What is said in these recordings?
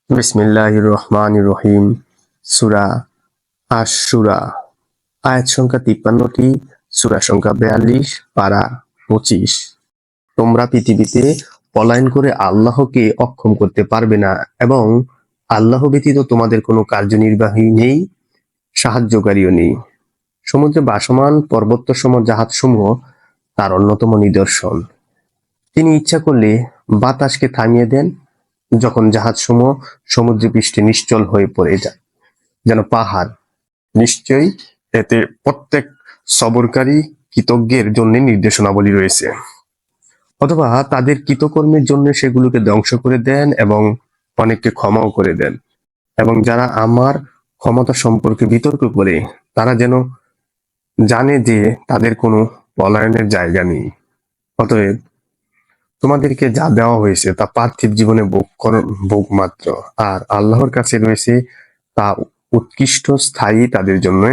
বিসমিল্লাহির রহমানির রহিম। সূরা আশ-শূরা। আয়াত সংখ্যা 53টি, সূরা সংখ্যা 42, পারা 25। তোমরা পৃথিবীতে পলায়ন করে আল্লাহকে অক্ষম করতে পারবে না এবং আল্লাহ ব্যতীত তোমাদের কোনো কার্যনির্বাহী নেই, সাহায্যকারীও নেই। সমুদ্রে ভাসমান পর্বতসম জাহাজসমূহ তার অন্যতম নিদর্শন। তিনি ইচ্ছা করলে বাতাসকে থামিয়ে দেন, যখন জাহাজসমূহ সমুদ্রপৃষ্ঠে নিশ্চল হয়ে পড়ে যায় যেন পাহাড়। নিশ্চয়ই এতে প্রত্যেক সবরকারী কৃতজ্ঞের জন্য নির্দেশনাবলী রয়েছে। অথবা তাদের কৃতকর্মের জন্য সেগুলোকে ধ্বংস করে দেন এবং অনেককে ক্ষমাও করে দেন। এবং যারা আমার ক্ষমতা সম্পর্কে বিতর্ক করে, তারা যেন জানে যে তাদের কোনো পলায়নের জায়গা নেই। অতএব তোমাদেরকে যা দেওয়া হয়েছে তা পার্থিব জীবনে ভোগ মাত্র, আর আল্লাহর কাছে রয়েছে তা উৎকৃষ্ট স্থায়ী তাদের জন্য,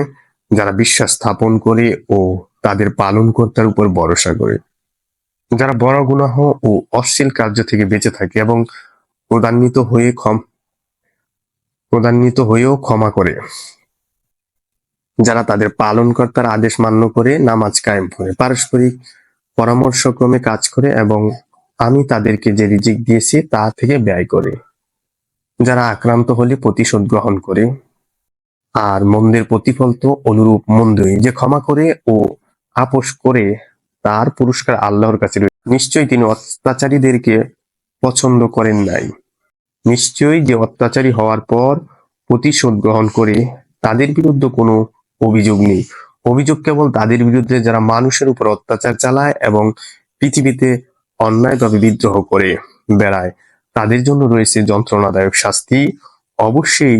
যারা বিশ্বাস স্থাপন করে ও তাদের পালনকর্তার উপর ভরসা করে, যারা বড় গুনাহ ও অশ্লীল কার্য থেকে বেঁচে থাকে এবং ক্রোধান্বিত হয়েও ক্ষমা করে, যারা তাদের পালনকর্তার আদেশ মান্য করে নামাজ কায়েম করে, পারস্পরিক পরামর্শক্রমে কাজ করে এবং আমি তাদেরকে যে রিজিক দিয়েছি তা থেকে ব্যয় করে, যারা আক্রান্ত হলে প্রতিশোধ গ্রহণ করে। আর মন্দের প্রতিফল তো অনুরূপ মন্দই, যে ক্ষমা করে ও আপোষ করে তার পুরস্কার আল্লাহর কাছে রয়েছে। নিশ্চয়ই তিনি অত্যাচারীদেরকে পছন্দ করেন নাই। নিশ্চয়ই যে অত্যাচারী হওয়ার পর প্রতিশোধ গ্রহণ করে, তাদের বিরুদ্ধে কোনো অভিযোগ নেই। অভিযোগ কেবল তাদের বিরুদ্ধে যারা মানুষের উপর অত্যাচার চালায় এবং পৃথিবীতে অন্যায়ভাবে বিদ্রোহ করে বেড়ায়, তাদের জন্য রয়েছে যন্ত্রণাদায়ক শাস্তি। অবশ্যই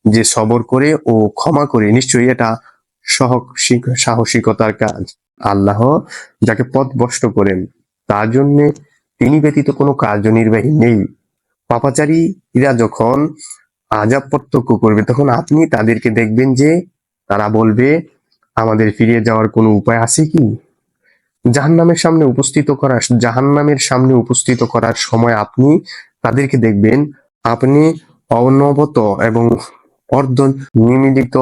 যে সবর করে ও ক্ষমা করে, নিশ্চয়ই এটা সাহসিকতার কাজ। আল্লাহ যাকে পথভ্রষ্ট করেন তার জন্য তিনি ব্যতীত কোনো কার্যনির্বাহী নেই। পাপাচারীরা যখন আযাব প্রত্যক্ষ করবে, তখন আপনি তাদেরকে দেখবেন যে তারা বলবে, আমাদের ফিরে যাওয়ার কোনো উপায় আছে কি? জাহান্নামের সামনে উপস্থিত করার সময় আপনি তাদেরকে দেখবেন, আপনি অনবত এবং অর্ধ নিমীলিত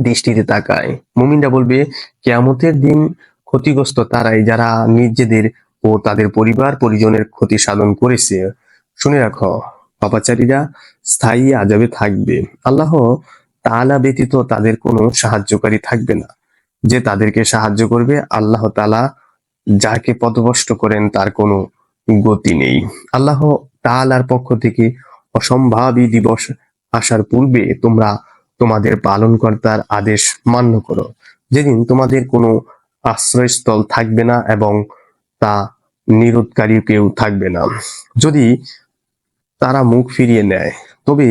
দৃষ্টিতে তাকায়। মুমিনরা বলবে, কিয়ামতের দিন ক্ষতিগ্রস্ত তারাই যারা নিজেদের ও তাদের পরিবার পরিজনের ক্ষতি সাধন করেছে। শুনে রাখো, পাপাচারীরা স্থায়ী আযাবে থাকবে। আল্লাহ তাআলা ব্যতীত তাদের কোনো সাহায্যকারী থাকবে না, যে তাদেরকে সাহায্য করবে। আল্লাহ তাআলা যাকে পথভ্রষ্ট করেন তার কোনো গতি নেই। আল্লাহ তাআলার পক্ষ থেকে অসম্ভাবী দিবস আসার পূর্বে তোমরা তোমাদের পালনকর্তার আদেশ মান্য করো, যেদিন তোমাদের কোনো আশ্রয়স্থল থাকবে না এবং তা নিরোধকারী কেউ থাকবে না। যদি তারা মুখ ফিরিয়ে নেয়, তবে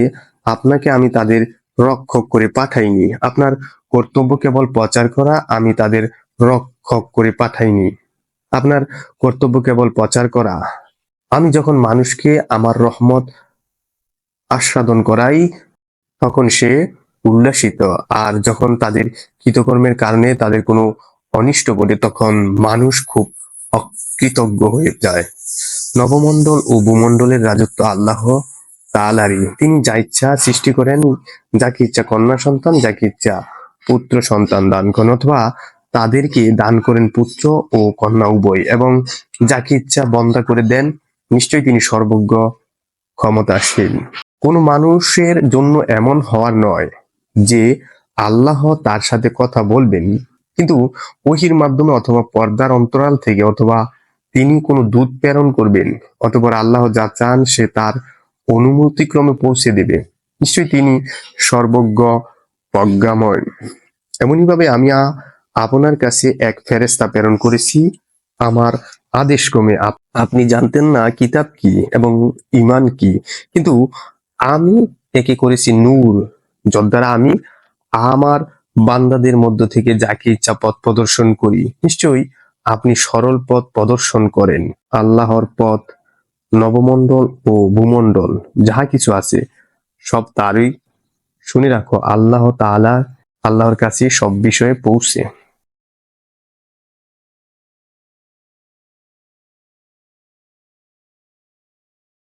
আপনাকে আমি তাদের রক্ষক করে পাঠাইনি। আপনার কর্তব্য কেবল প্রচার করা, আমি তাদের রক্ষক করে পাঠাইনি। আপনার কর্তব্য কেবল প্রচার করা। আমি যখন মানুষকে আমার রহমত আস্বাদন করাই, তখন সে উল্লাসিত, আর যখন তাদের কৃতকর্মের কারণে তাদের কোনো অনিষ্ট ঘটে, তখন মানুষ খুব অকৃতজ্ঞ হয়ে যায়। নবমণ্ডল ও ভূমণ্ডলের রাজত্ব আল্লাহ তাআলারই। তিনি যা ইচ্ছা সৃষ্টি করেন, যাকে ইচ্ছা কন্যা সন্তান, যাকে ইচ্ছা পুত্র সন্তান দান করেন, অথবা তাদেরকে দান করেন পুত্র ও কন্যা উভয়, এবং যাকে ইচ্ছা বন্ধ্যা করে দেন। নিশ্চয়ই তিনি সর্বজ্ঞ, ক্ষমতাশীল। কোন মানুষের জন্য এমন হওয়ার নয় যে আল্লাহ তার সাথে কথা বলবেন, কিন্তু ওহীর মাধ্যমে অথবা পর্দার অন্তরাল থেকে, অথবা তিনি কোনো দূত প্রেরণ করবেন, অতঃপর আল্লাহ যা চান সে তার অনুমতিক্রমে পৌঁছে দেবে। নিশ্চয়ই তিনি সর্বজ্ঞ, প্রজ্ঞাময়। এমনিভাবে আমি আপনার কাছে এক ফেরেশতা প্রেরণ করেছি আমার আদেশক্রমে। আপনি জানতেন না কিতাব কি এবং ঈমান কি, কিন্তু আমি একে করেছি নূর, যদ্বারা আমি আমার বান্দাদের মধ্য থেকে যাকে ইচ্ছা পথ প্রদর্শন করি। নিশ্চয়ই আপনি সরল পথ প্রদর্শন করেন। আল্লাহর পথ, নবমণ্ডল ও ভূমণ্ডল যাহা কিছু আছে সব তারই। শুনে রাখো, আল্লাহর কাছে সব বিষয়ে পৌঁছে।